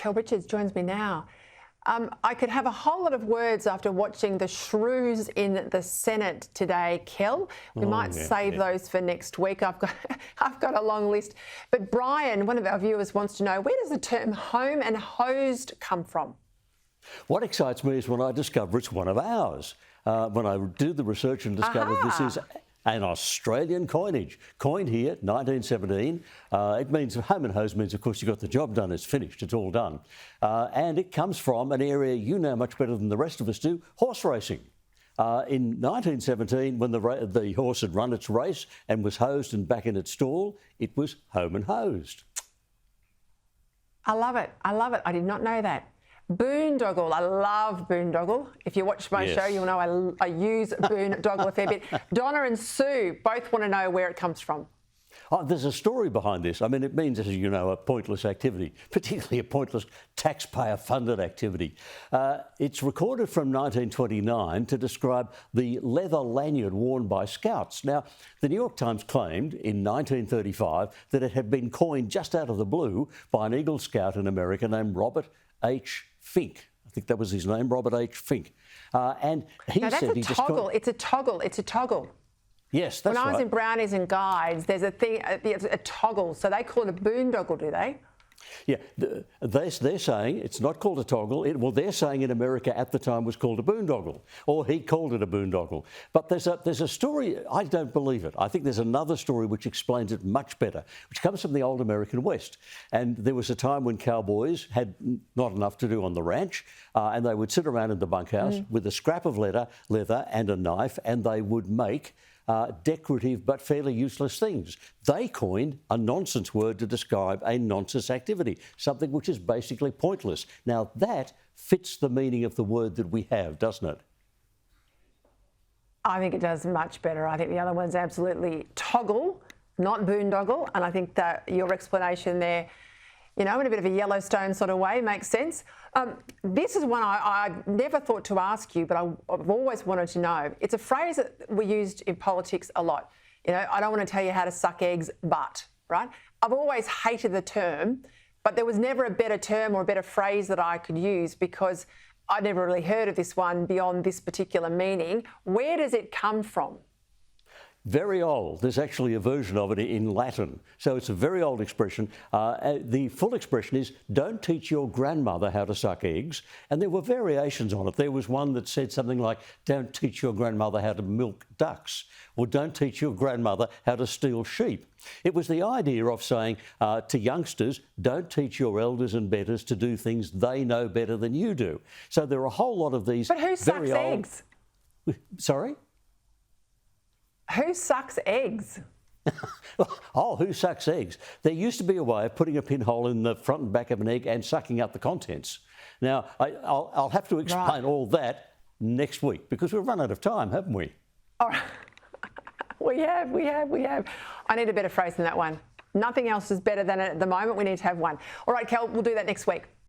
Kel Richards joins me now. I could have a whole lot of words after watching the shrews in the Senate today, Kel. We might save those for next week. I've got a long list. But Brian, one of our viewers, wants to know, where does the term home and hosed come from? What excites me is when I discover it's one of ours. When I do the research and discover this is an Australian coinage, coined here, 1917. It means, home and hose means, of course, you got the job done, it's finished, it's all done. And it comes from an area you know much better than the rest of us do, horse racing. In 1917, when the horse had run its race and was hosed and back in its stall, it was home and hosed. I love it. I love it. I did not know that. Boondoggle. I love boondoggle. If you watch my show, you'll know I use boondoggle a fair bit. Donna and Sue both want to know where it comes from. Oh, there's a story behind this. I mean, it means, as you know, a pointless activity, particularly a pointless taxpayer-funded activity. It's recorded from 1929 to describe the leather lanyard worn by scouts. Now, the New York Times claimed in 1935 that it had been coined just out of the blue by an Eagle Scout in America named Robert H. Fink. I think that was his name, Robert H. Fink. And he said he just... It's a toggle. It's a toggle. Yes, that's right. When I was in Brownies and Guides, there's a thing, it's a toggle. So they call it a boondoggle, do they? Yeah, they're saying it's not called a toggle. Well, they're saying in America at the time was called a boondoggle, or he called it a boondoggle. But there's a story, I don't believe it. I think there's another story which explains it much better, which comes from the old American West. And there was a time when cowboys had not enough to do on the ranch, and they would sit around in the bunkhouse with a scrap of leather and a knife, and they would make decorative but fairly useless things. They coined a nonsense word to describe a nonsense activity, something which is basically pointless. Now, that fits the meaning of the word that we have, doesn't it? I think it does much better. I think the other one's absolutely toggle, not boondoggle. And I think that your explanation there, you know, in a bit of a Yellowstone sort of way, makes sense. This is one I never thought to ask you, but I've always wanted to know. It's a phrase that we used in politics a lot. You know, I don't want to tell you how to suck eggs, but, right? I've always hated the term, but there was never a better term or a better phrase that I could use because I'd never really heard of this one beyond this particular meaning. Where does it come from? Very old. There's actually a version of it in Latin. So it's a very old expression. The full expression is, don't teach your grandmother how to suck eggs. And there were variations on it. There was one that said something like, don't teach your grandmother how to milk ducks, or don't teach your grandmother how to steal sheep. It was the idea of saying to youngsters, don't teach your elders and betters to do things they know better than you do. So there are a whole lot of these. But who sucks eggs? Sorry? Who sucks eggs? Oh, who sucks eggs? There used to be a way of putting a pinhole in the front and back of an egg and sucking out the contents. Now, I'll have to explain all that next week because we've run out of time, haven't we? All right. We have. I need a better phrase than that one. Nothing else is better than it at the moment. We need to have one. All right, Kel, we'll do that next week.